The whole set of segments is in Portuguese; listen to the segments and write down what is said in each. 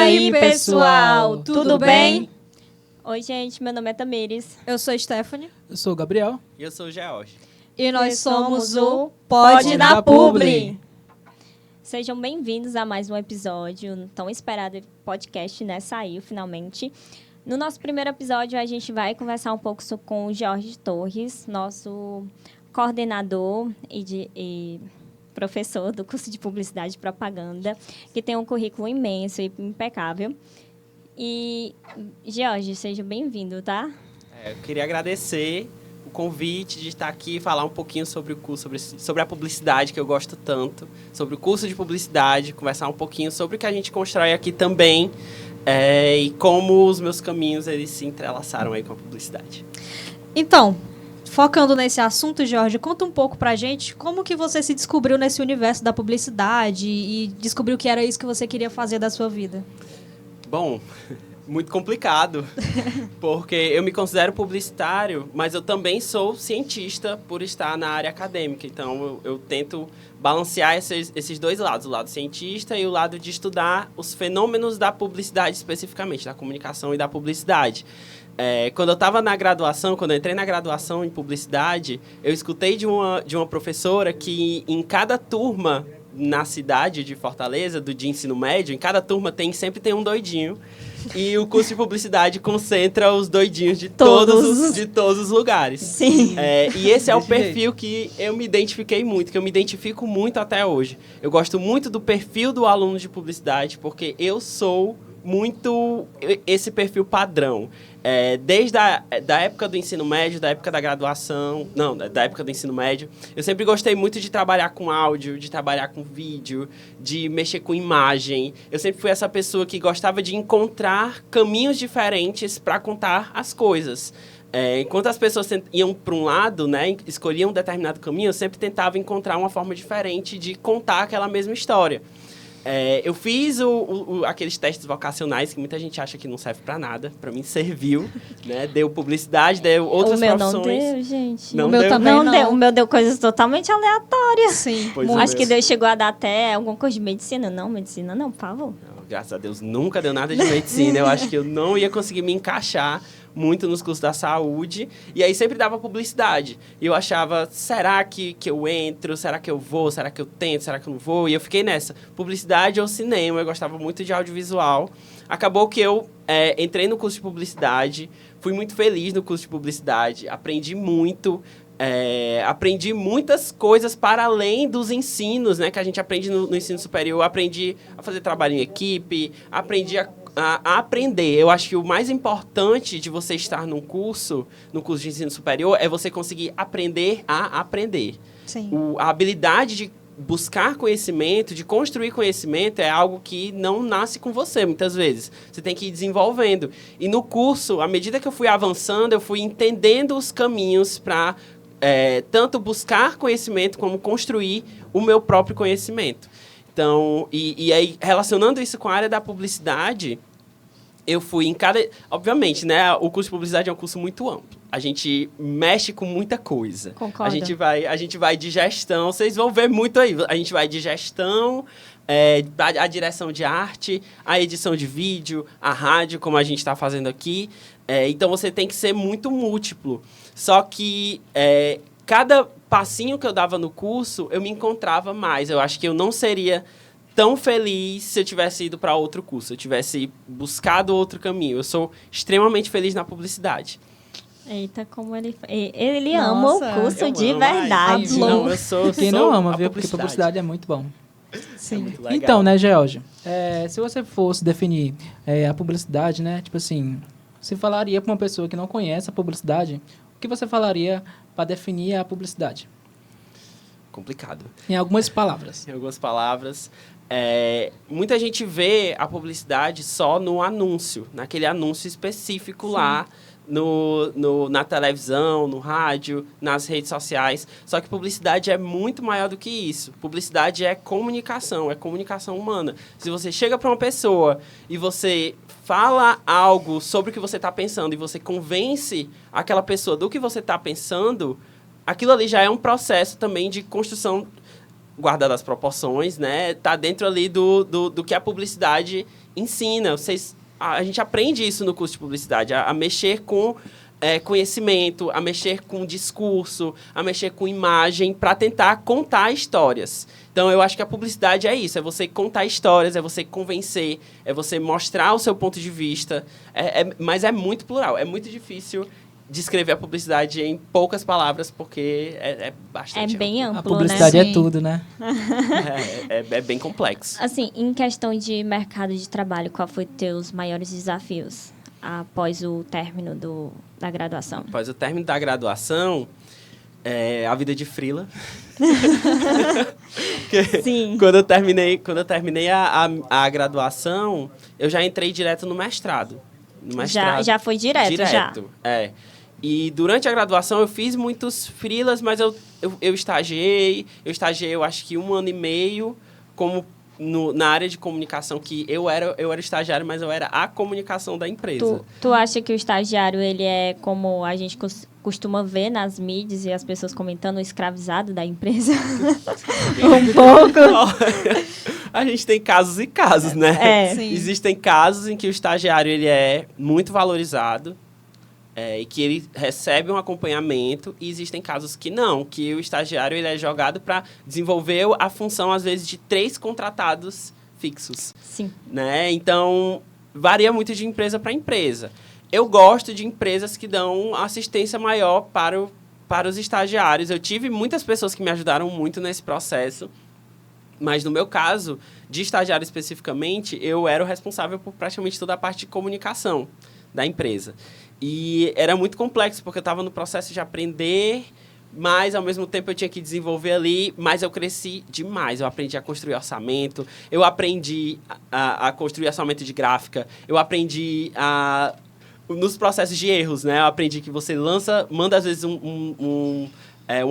aí, pessoal? Tudo bem? Oi, gente, meu nome é Tamires. Eu sou Stephanie. Eu sou o Gabriel. E eu sou o George. E nós somos o Pode Dar Publi. Sejam bem-vindos a mais um episódio, tão esperado podcast, né? Saiu finalmente. No nosso primeiro episódio, a gente vai conversar um pouco com o Jorge Torres, nosso coordenador e professor do curso de Publicidade e Propaganda, que tem um currículo imenso e impecável. E, Jorge, seja bem-vindo, tá? Eu queria agradecer o convite de estar aqui e falar um pouquinho sobre o curso, sobre a publicidade, que eu gosto tanto, sobre o curso de publicidade, conversar um pouquinho sobre o que a gente constrói aqui também e como os meus caminhos eles se entrelaçaram aí com a publicidade. Então, focando nesse assunto, Jorge, conta um pouco pra gente como que você se descobriu nesse universo da publicidade e descobriu que era isso que você queria fazer da sua vida. Bom, muito complicado, porque eu me considero publicitário, mas eu também sou cientista por estar na área acadêmica. Então, eu tento balancear esses dois lados, o lado cientista e o lado de estudar os fenômenos da publicidade especificamente, da comunicação e da publicidade. Quando eu estava na graduação, quando eu entrei na graduação em publicidade, eu escutei de uma professora que em cada turma na cidade de Fortaleza, de ensino médio, em cada turma sempre tem um doidinho. E o curso de publicidade concentra os doidinhos de todos os lugares. Sim. E esse é o perfil que eu me identifiquei muito, que eu me identifico muito até hoje. Eu gosto muito do perfil do aluno de publicidade, porque eu sou muito esse perfil padrão. Desde da época do ensino médio, da época da graduação, da época do ensino médio, eu sempre gostei muito de trabalhar com áudio, de trabalhar com vídeo, de mexer com imagem. Eu sempre fui essa pessoa que gostava de encontrar caminhos diferentes para contar as coisas. Enquanto as pessoas iam para um lado, né, escolhiam um determinado caminho, eu sempre tentava encontrar uma forma diferente de contar aquela mesma história. Eu fiz aqueles testes vocacionais que muita gente acha que não serve pra nada. Pra mim serviu, né? Deu publicidade, deu outras profissões. O meu não deu, gente. O meu também não. Deu. O meu deu coisas totalmente aleatórias. Sim. Acho que Deus chegou a dar até alguma coisa de medicina. Não, medicina não, por favor. Não, graças a Deus nunca deu nada de medicina. Eu acho que eu não ia conseguir me encaixar muito nos cursos da saúde, e aí sempre dava publicidade. E eu achava, será que eu entro? Será que eu vou? Será que eu tento? Será que eu não vou? E eu fiquei nessa, publicidade ou cinema. Eu gostava muito de audiovisual. Acabou que eu entrei no curso de publicidade, fui muito feliz no curso de publicidade, aprendi muito, aprendi muitas coisas para além dos ensinos, né, que a gente aprende no ensino superior. Aprendi a fazer trabalho em equipe, aprendi a aprender. Eu acho que o mais importante de você estar no curso de ensino superior é você conseguir aprender a aprender. Sim. A habilidade de buscar conhecimento, de construir conhecimento é algo que não nasce com você, muitas vezes. Você tem que ir desenvolvendo. E no curso, à medida que eu fui avançando, eu fui entendendo os caminhos para tanto buscar conhecimento como construir o meu próprio conhecimento. Então, e aí, relacionando isso com a área da publicidade, eu fui em cada... Obviamente, né? O curso de publicidade é um curso muito amplo. A gente mexe com muita coisa. Concordo. A gente vai de gestão, vocês vão ver muito aí. A gente vai de gestão, a direção de arte, a edição de vídeo, a rádio, como a gente está fazendo aqui. Então, você tem que ser muito múltiplo. Só que cada passinho que eu dava no curso, eu me encontrava mais. Eu acho que eu não seria tão feliz se eu tivesse ido para outro curso, se eu tivesse buscado outro caminho. Eu sou extremamente feliz na publicidade. Eita, como ele ama o curso de verdade. Não, eu sou Quem não ama, viu? Porque publicidade é muito bom. Sim. Muito legal. Então, né, George? Se você fosse definir a publicidade, né? Tipo assim, você falaria para uma pessoa que não conhece a publicidade, o que você falaria para definir a publicidade? Complicado. Em algumas palavras. Em algumas palavras. Muita gente vê a publicidade só no anúncio, naquele anúncio específico. Sim. Lá na televisão, no rádio, nas redes sociais. Só que publicidade é muito maior do que isso. Publicidade é comunicação humana. Se você chega para uma pessoa e você fala algo sobre o que você está pensando e você convence aquela pessoa do que você está pensando, aquilo ali já é um processo também de construção guardado as proporções, né? Tá dentro ali do que a publicidade ensina. A gente aprende isso no curso de publicidade, a mexer com conhecimento, a mexer com discurso, a mexer com imagem para tentar contar histórias. Então, eu acho que a publicidade é isso, é você contar histórias, é você convencer, é você mostrar o seu ponto de vista, mas é muito plural, é muito difícil descrever a publicidade em poucas palavras, porque é bastante bem amplo, A publicidade né? é tudo, né? é bem complexo. Assim, em questão de mercado de trabalho, qual foi teus maiores desafios após o término da graduação? Após o término da graduação, a vida de freela. Sim. Quando eu terminei a graduação, eu já entrei direto no mestrado. Já foi direto, já. É. E durante a graduação eu fiz muitos freelas, mas eu estagiei. Eu estagiei, eu acho que 1 ano e meio, como na área de comunicação, que eu era estagiário, mas eu era a comunicação da empresa. Tu acha que o estagiário, ele é como a gente costuma ver nas mídias e as pessoas comentando, o escravizado da empresa? Um pouco. A gente tem casos e casos, né? Sim. Existem casos em que o estagiário ele é muito valorizado e que ele recebe um acompanhamento, e existem casos que não, que o estagiário ele é jogado para desenvolver a função, às vezes, de 3 contratados fixos. Sim. Né? Então, varia muito de empresa para empresa. Eu gosto de empresas que dão assistência maior para os estagiários. Eu tive muitas pessoas que me ajudaram muito nesse processo, mas no meu caso, de estagiário especificamente, eu era o responsável por praticamente toda a parte de comunicação da empresa. E era muito complexo, porque eu estava no processo de aprender, mas ao mesmo tempo eu tinha que desenvolver ali, mas eu cresci demais. Eu aprendi a construir orçamento, eu aprendi a construir orçamento de gráfica, eu aprendi nos processos de erros, né? Eu aprendi que você manda às vezes um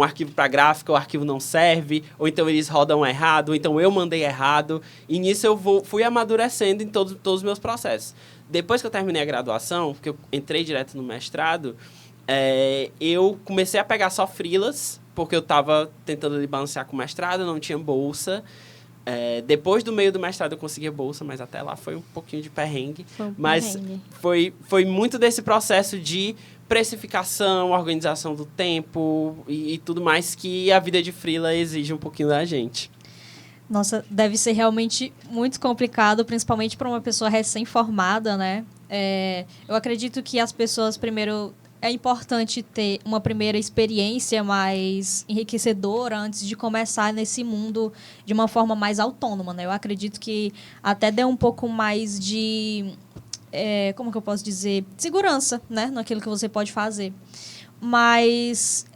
arquivo para gráfica, o arquivo não serve, ou então eles rodam errado, ou então eu mandei errado. E nisso eu fui amadurecendo em todos os meus processos. Depois que eu terminei a graduação, porque eu entrei direto no mestrado, eu comecei a pegar só freelas, porque eu estava tentando balancear com o mestrado, não tinha bolsa. Depois do meio do mestrado eu consegui a bolsa, mas até lá foi um pouquinho de perrengue. Mas foi muito desse processo de precificação, organização do tempo e tudo mais que a vida de freela exige um pouquinho da gente. Nossa, deve ser realmente muito complicado, principalmente para uma pessoa recém-formada, né? Eu acredito que as pessoas, primeiro, é importante ter uma primeira experiência mais enriquecedora antes de começar nesse mundo de uma forma mais autônoma, né? Eu acredito que até dê um pouco mais de, como que eu posso dizer? Segurança, né? Naquilo que você pode fazer. Mas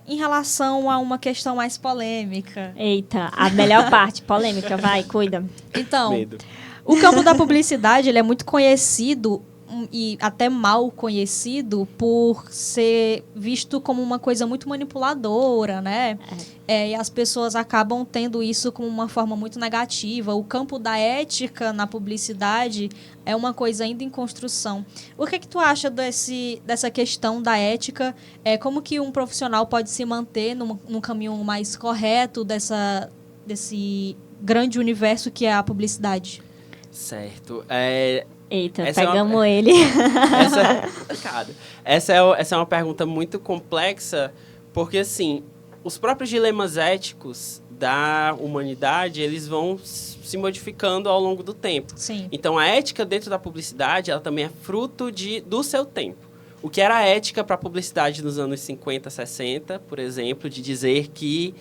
em relação a uma questão mais polêmica... Eita, a melhor parte, polêmica, vai, cuida. Então, Medo. o campo da publicidade ele é muito conhecido e até mal conhecido por ser visto como uma coisa muito manipuladora, né? E as pessoas acabam tendo isso como uma forma muito negativa. O campo da ética na publicidade é uma coisa ainda em construção. O que tu acha dessa questão da ética? Como que um profissional pode se manter num caminho mais correto desse grande universo que é a publicidade? Certo. Eita, pegamos ele. Essa é uma pergunta muito complexa, porque, assim, os próprios dilemas éticos da humanidade, eles vão se modificando ao longo do tempo. Sim. Então, a ética dentro da publicidade, ela também é fruto do seu tempo. O que era a ética para a publicidade nos anos 50, 60, por exemplo, de dizer que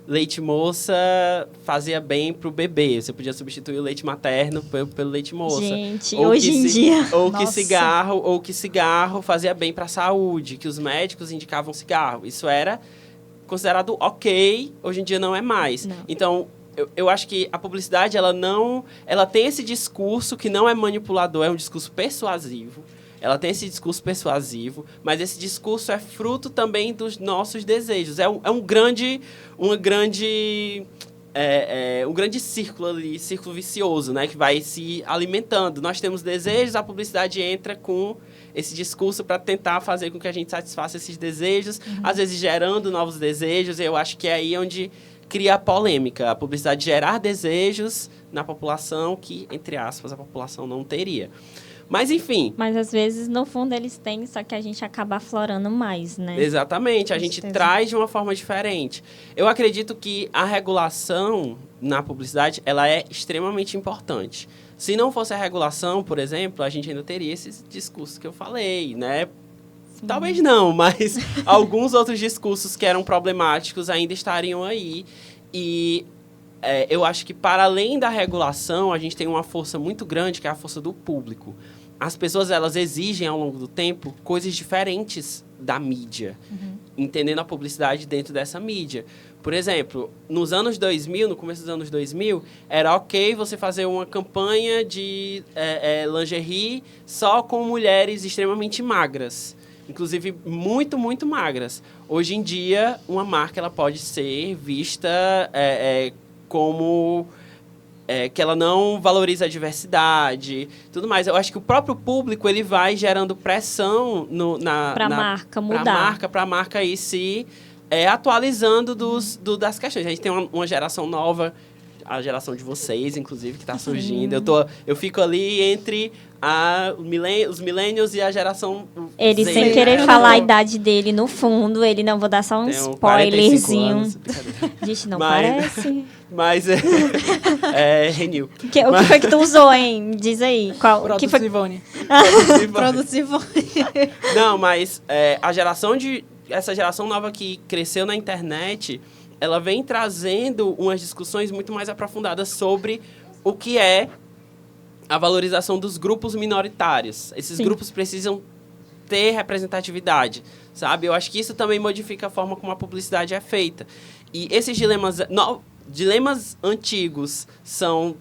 leite moça fazia bem pro bebê. Você podia substituir o leite materno pelo leite moça. Gente, hoje em dia... Ou que cigarro fazia bem para a saúde, que os médicos indicavam cigarro. Isso era considerado ok, hoje em dia não é mais. Não. Então, eu acho que a publicidade, ela tem esse discurso que não é manipulador, é um discurso persuasivo. Ela tem esse discurso persuasivo, mas esse discurso é fruto também dos nossos desejos. Um grande círculo ali, círculo vicioso, né, que vai se alimentando. Nós temos desejos, a publicidade entra com esse discurso para tentar fazer com que a gente satisfaça esses desejos, às vezes gerando novos desejos. Eu acho que é aí onde cria polêmica. A publicidade gerar desejos na população que, entre aspas, a população não teria. Mas, enfim... Mas, às vezes, no fundo, eles têm, só que a gente acaba aflorando mais, né? Exatamente. A gente traz de uma forma diferente. Eu acredito que a regulação na publicidade, ela é extremamente importante. Se não fosse a regulação, por exemplo, a gente ainda teria esses discursos que eu falei, né? Sim. Talvez não, mas alguns outros discursos que eram problemáticos ainda estariam aí. E eu acho que, para além da regulação, a gente tem uma força muito grande, que é a força do público. As pessoas, elas exigem, ao longo do tempo, coisas diferentes da mídia, entendendo a publicidade dentro dessa mídia. Por exemplo, nos anos 2000, no começo dos anos 2000, era ok você fazer uma campanha de lingerie só com mulheres extremamente magras. Inclusive, muito, muito magras. Hoje em dia, uma marca ela pode ser vista como... que ela não valoriza a diversidade, tudo mais. Eu acho que o próprio público ele vai gerando pressão para a marca ir se atualizando das questões. A gente tem uma geração nova, a geração de vocês, inclusive, que está surgindo. Eu fico ali entre os millennials e a geração Ele Z, sem querer falar a idade dele no fundo, ele não vou dar só um spoilerzinho. Gente, não parece. Mas Renew. O que foi que tu usou, hein? Diz aí. Produzivone. Produzivone. Não, mas essa geração nova que cresceu na internet, ela vem trazendo umas discussões muito mais aprofundadas sobre o que é a valorização dos grupos minoritários. Esses grupos precisam ter representatividade, sabe? Eu acho que isso também modifica a forma como a publicidade é feita. E esses dilemas antigos são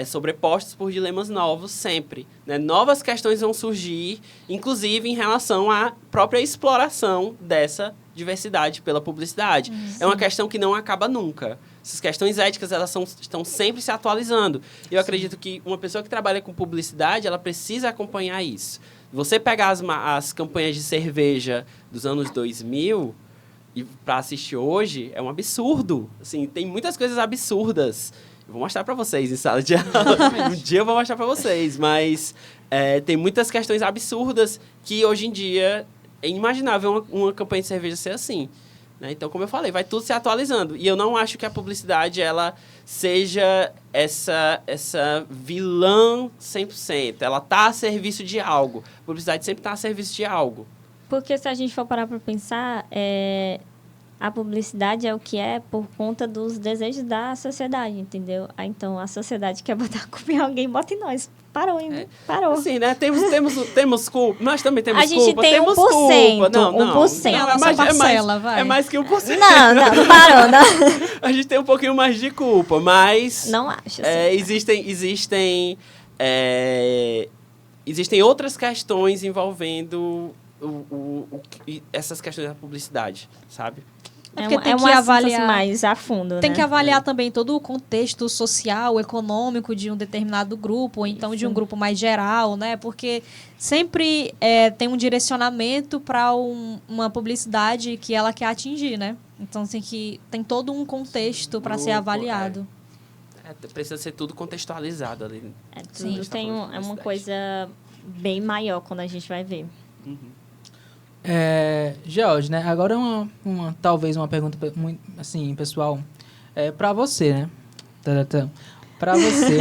sobrepostos por dilemas novos sempre, né? Novas questões vão surgir, inclusive em relação à própria exploração dessa diversidade pela publicidade. É uma questão que não acaba nunca. Essas questões éticas, elas estão sempre se atualizando. E eu acredito que uma pessoa que trabalha com publicidade, ela precisa acompanhar isso. Você pegar as campanhas de cerveja dos anos 2000 e para assistir hoje, é um absurdo. Assim, tem muitas coisas absurdas. Eu vou mostrar para vocês em sala de aula. Um dia eu vou mostrar para vocês. Mas tem muitas questões absurdas que hoje em dia é inimaginável uma campanha de cerveja ser assim. Né? Então, como eu falei, vai tudo se atualizando. E eu não acho que a publicidade ela seja essa vilã 100%. Ela está a serviço de algo. A publicidade sempre está a serviço de algo. Porque se a gente for parar para pensar, a publicidade é o que é por conta dos desejos da sociedade, entendeu? Então, a sociedade quer botar a culpa em alguém, bota em nós. Parou, hein? Parou. Assim, né? Temos culpa. Nós também temos culpa. A gente tem temos 1%. Culpa. Não. 1%. É mais que 1%. Não parou, não. A gente tem um pouquinho mais de culpa, mas... Não acho. Assim. Existem outras questões envolvendo essas questões da publicidade, sabe? Porque tem que avaliar mais a fundo, Tem que avaliar também todo o contexto social, econômico de um determinado grupo, ou então de um grupo mais geral, né? Porque sempre tem um direcionamento para uma publicidade que ela quer atingir, né? Então tem todo um contexto para ser avaliado. Precisa ser tudo contextualizado ali. Tudo tem uma coisa bem maior quando a gente vai ver. George, né? Agora talvez uma pergunta muito assim, pessoal, para você, né? Para você,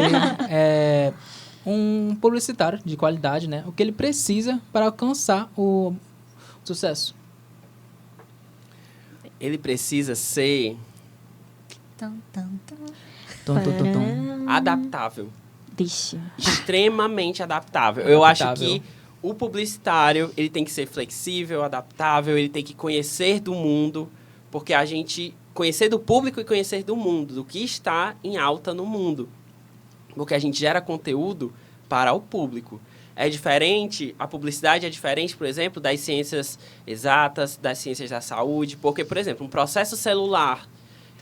um publicitário de qualidade, né? O que ele precisa para alcançar o sucesso? Ele precisa ser adaptável. Vixe. Extremamente adaptável. Eu acho que o publicitário, ele tem que ser flexível, adaptável, ele tem que conhecer do mundo, porque a gente conhecer do público e conhecer do mundo, do que está em alta no mundo. Porque a gente gera conteúdo para o público. É diferente, a publicidade é diferente, por exemplo, das ciências exatas, das ciências da saúde, porque, por exemplo, um processo celular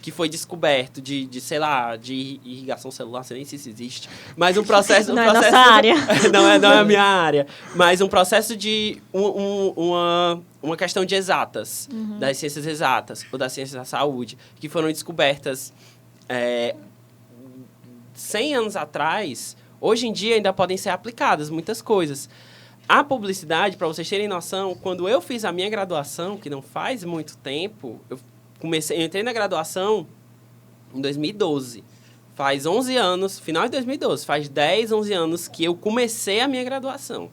que foi descoberto sei lá, de irrigação celular, não sei nem se isso existe, mas um processo... Não é nossa área. não é a minha área, mas um processo de uma questão de exatas, das ciências exatas, ou das ciências da saúde, que foram descobertas 100 anos atrás, hoje em dia ainda podem ser aplicadas muitas coisas. A publicidade, para vocês terem noção, quando eu fiz a minha graduação, que não faz muito tempo, eu entrei na graduação em 2012. Faz 11 anos, final de 2012, faz 10, 11 anos que eu comecei a minha graduação.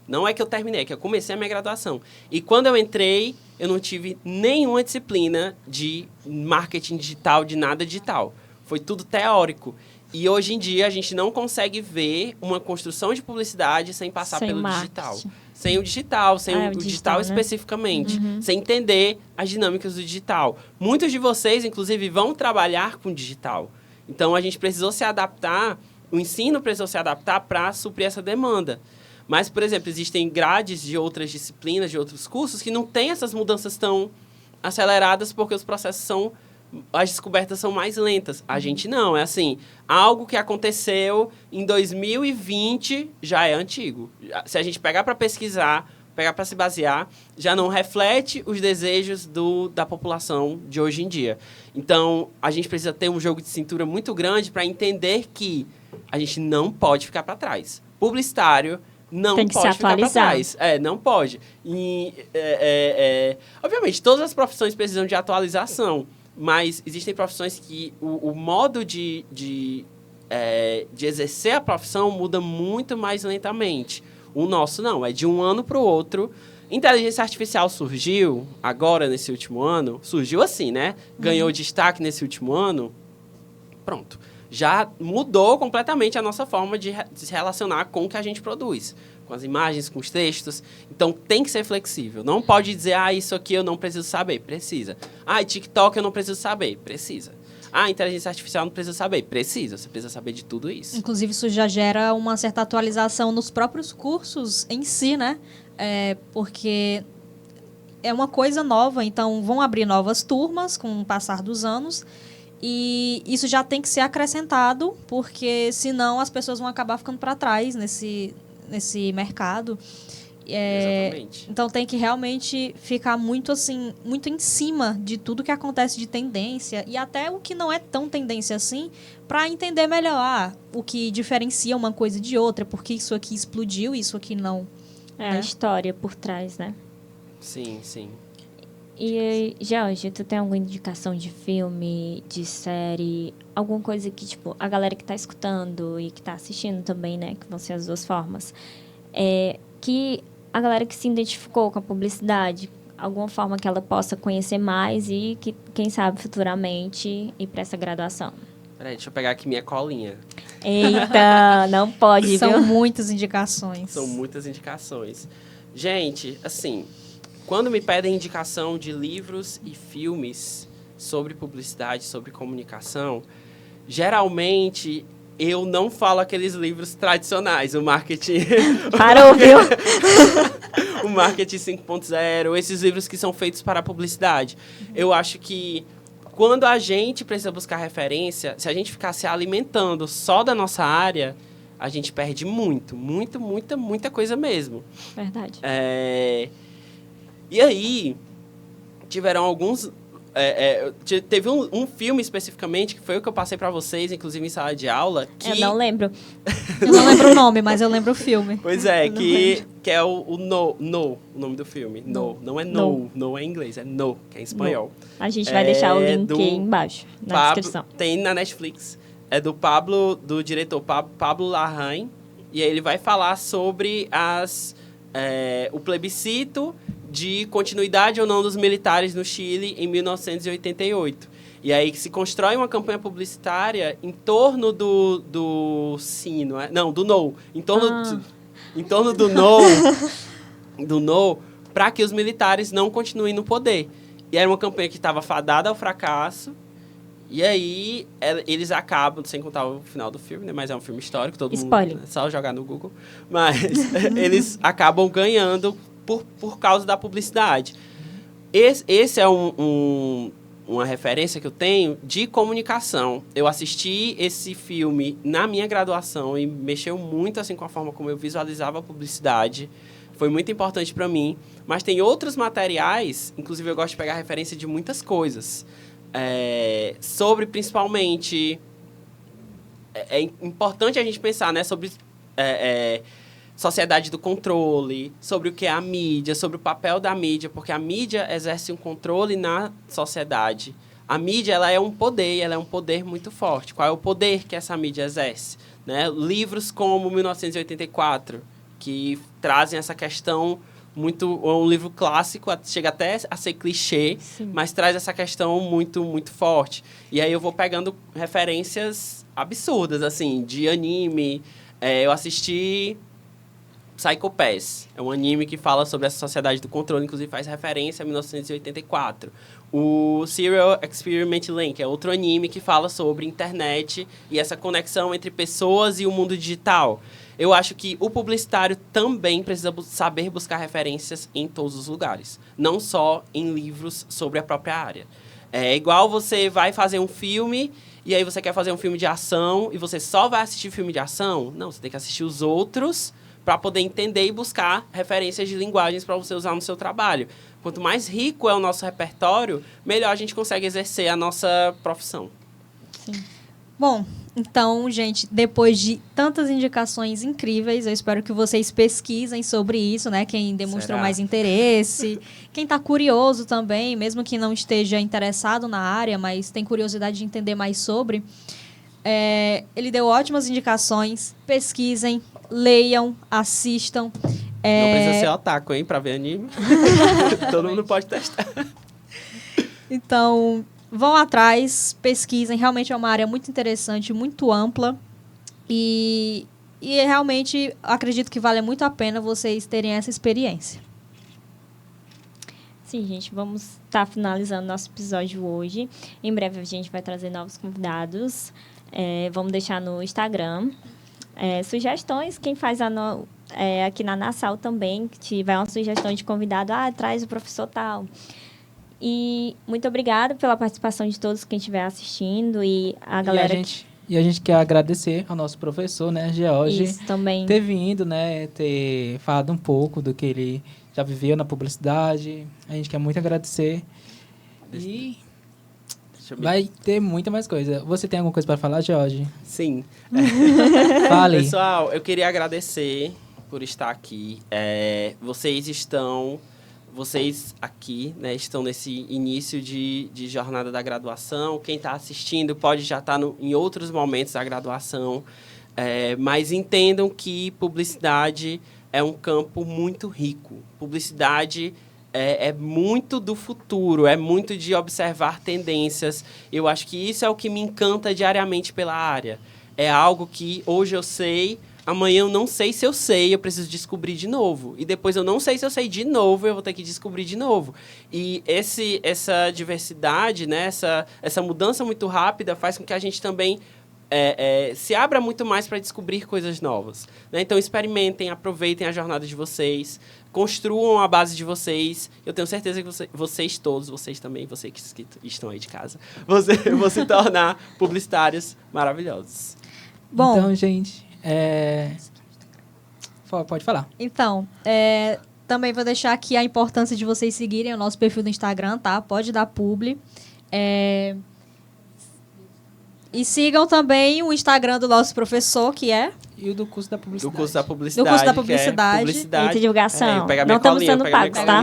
Não é que eu terminei, é que eu comecei a minha graduação. E quando eu entrei, eu não tive nenhuma disciplina de marketing digital, de nada digital. Foi tudo teórico. E hoje em dia a gente não consegue ver uma construção de publicidade sem passar pelo digital. Sem o digital, o digital, né? Especificamente. Sem entender as dinâmicas do digital. Muitos de vocês, inclusive, vão trabalhar com digital. Então, a gente precisou se adaptar, o ensino precisou se adaptar para suprir essa demanda. Mas, por exemplo, existem grades de outras disciplinas, de outros cursos, que não têm essas mudanças tão aceleradas porque os processos as descobertas são mais lentas. A gente não, é assim, algo que aconteceu em 2020 já é antigo. Se a gente pegar para pesquisar, pegar para se basear, já não reflete os desejos da população de hoje em dia. Então, a gente precisa ter um jogo de cintura muito grande para entender que a gente não pode ficar para trás. Publicitário não tem que pode se ficar para atualizar. trás. Não pode. E, obviamente, todas as profissões precisam de atualização, mas existem profissões que o modo de exercer a profissão muda muito mais lentamente. O nosso não, é de um ano para o outro. Inteligência artificial surgiu agora, nesse último ano. Surgiu assim, né? Ganhou destaque nesse último ano. Pronto. Já mudou completamente a nossa forma de se relacionar com o que a gente produz. Com as imagens, com os textos. Então, tem que ser flexível. Não pode dizer, isso aqui eu não preciso saber. Precisa. TikTok eu não preciso saber. Precisa. Inteligência artificial eu não precisa saber. Precisa. Você precisa saber de tudo isso. Inclusive, isso já gera uma certa atualização nos próprios cursos em si, né? Porque é uma coisa nova. Então, vão abrir novas turmas com o passar dos anos. E isso já tem que ser acrescentado, porque senão as pessoas vão acabar ficando para trás nesse mercado. Exatamente. Então tem que realmente ficar muito em cima de tudo que acontece de tendência e até o que não é tão tendência assim, para entender melhor o que diferencia uma coisa de outra, porque isso aqui explodiu e isso aqui não. A história por trás, né? Sim, sim. E, Jorge, tu tem alguma indicação de filme, de série, alguma coisa que, tipo, a galera que tá escutando e que tá assistindo também, né, que vão ser as duas formas, que a galera que se identificou com a publicidade, alguma forma que ela possa conhecer mais e que, quem sabe, futuramente ir para essa graduação? Peraí, deixa eu pegar aqui minha colinha. Eita, não pode, São viu? muitas indicações. São muitas indicações. Gente, assim, quando me pedem indicação de livros e filmes sobre publicidade, sobre comunicação, geralmente eu não falo aqueles livros tradicionais, o marketing... Parou, viu? O marketing 5.0, esses livros que são feitos para a publicidade. Eu acho que quando a gente precisa buscar referência, se a gente ficar se alimentando só da nossa área, a gente perde muita coisa mesmo. Verdade. E aí, tiveram alguns... teve um filme especificamente, que foi o que eu passei para vocês, inclusive em sala de aula, que... Eu não lembro. Eu não lembro o nome, mas eu lembro o filme. Pois é, que é o nome do filme. Não é no é em inglês, é No, que é em espanhol. A gente vai deixar o link embaixo, na descrição. Tem na Netflix. É do diretor Pablo Larraín, e aí ele vai falar sobre o plebiscito de continuidade ou não dos militares no Chile em 1988. E aí se constrói uma campanha publicitária em torno do sino, do no, em torno do no, para que os militares não continuem no poder. E era uma campanha que estava fadada ao fracasso. E aí eles acabam, sem contar o final do filme, né? Mas é um filme histórico, todo Spoiler. mundo, é só jogar no Google. Mas eles acabam ganhando por causa da publicidade. Esse é um uma referência que eu tenho de comunicação. Eu assisti esse filme na minha graduação e mexeu muito assim com a forma como eu visualizava a publicidade. Foi muito importante para mim. Mas tem outros materiais, inclusive eu gosto de pegar referência de muitas coisas. Sobre, principalmente... É importante a gente pensar, né, sobre sociedade do controle, sobre o que é a mídia, sobre o papel da mídia, porque a mídia exerce um controle na sociedade. A mídia, ela é um poder, ela é um poder muito forte. Qual é o poder que essa mídia exerce? Né? Livros como 1984, que trazem essa questão muito... É um livro clássico, chega até a ser clichê, sim, mas traz essa questão muito, muito forte. E aí eu vou pegando referências absurdas, assim, de anime. Eu assisti Psycho Pass. É um anime que fala sobre essa sociedade do controle, inclusive faz referência a 1984. O Serial Experiment Link é outro anime que fala sobre internet e essa conexão entre pessoas e o mundo digital. Eu acho que o publicitário também precisa saber buscar referências em todos os lugares, não só em livros sobre a própria área. É igual você vai fazer um filme e aí você quer fazer um filme de ação e você só vai assistir filme de ação? Não, você tem que assistir os outros para poder entender e buscar referências de linguagens para você usar no seu trabalho. Quanto mais rico é o nosso repertório, melhor a gente consegue exercer a nossa profissão. Sim. Bom, então, gente, depois de tantas indicações incríveis, eu espero que vocês pesquisem sobre isso, né? Quem demonstrou mais interesse, quem está curioso também, mesmo que não esteja interessado na área, mas tem curiosidade de entender mais sobre. Ele deu ótimas indicações, pesquisem, leiam, assistam. Não precisa ser otaku, hein, para ver anime. Todo mundo pode testar. Então, vão atrás, pesquisem. Realmente é uma área muito interessante, muito ampla. E realmente acredito que vale muito a pena vocês terem essa experiência. Sim, gente, vamos estar finalizando nosso episódio hoje. Em breve a gente vai trazer novos convidados. Vamos deixar no Instagram sugestões. Quem faz aqui na Nassau também, que tiver uma sugestão de convidado, traz o professor tal. E muito obrigada pela participação de todos quem estiver assistindo e a galera... E a gente quer agradecer ao nosso professor, né, George, isso, também. Ter vindo, né, ter falado um pouco do que ele já viveu na publicidade. A gente quer muito agradecer. E vai ter muita mais coisa. Você tem alguma coisa para falar, George? Sim. Fale. Pessoal, eu queria agradecer por estar aqui. Vocês aqui, né, estão nesse início de jornada da graduação. Quem está assistindo pode já estar em outros momentos da graduação. Mas entendam que publicidade é um campo muito rico. Publicidade é muito do futuro, é muito de observar tendências. Eu acho que isso é o que me encanta diariamente pela área. É algo que hoje eu sei... Amanhã eu não sei se eu sei, eu preciso descobrir de novo. E depois eu não sei se eu sei de novo, eu vou ter que descobrir de novo. E essa diversidade, né, essa mudança muito rápida faz com que a gente também se abra muito mais para descobrir coisas novas. Né? Então, experimentem, aproveitem a jornada de vocês, construam a base de vocês. Eu tenho certeza que vocês todos, vocês também, vocês que estão aí de casa, vão se tornar publicitários maravilhosos. Bom, então, gente... Pode falar. Então, também vou deixar aqui a importância de vocês seguirem o nosso perfil do Instagram, tá? Pode dar publi. E sigam também o Instagram do nosso professor, que é... E o do curso da publicidade. Do curso da publicidade. Do curso da publicidade. Muita divulgação. Não estamos sendo pagos, tá?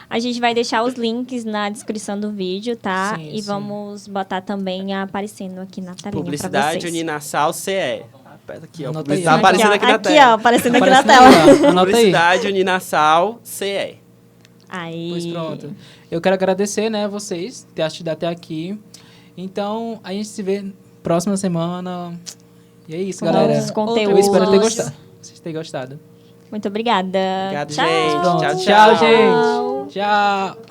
A gente vai deixar os links na descrição do vídeo, tá? Sim, e vamos botar também aparecendo aqui na telinha Publicidade pra vocês. Uninassal CE. Aqui, ó. Tá aparecendo aqui na tela. Aqui, ó, aparecendo aqui na tela. Publicidade Uninassal CE. Aí. Pois pronto. Eu quero agradecer, né, vocês, ter assistido até aqui. Então, a gente se vê próxima semana. E é isso, galera. Novos conteúdos. Eu espero ter gostado. Vocês terem gostado. Muito obrigada. Obrigado, tchau. gente. Pronto. Tchau, Tchau, gente. Tchau.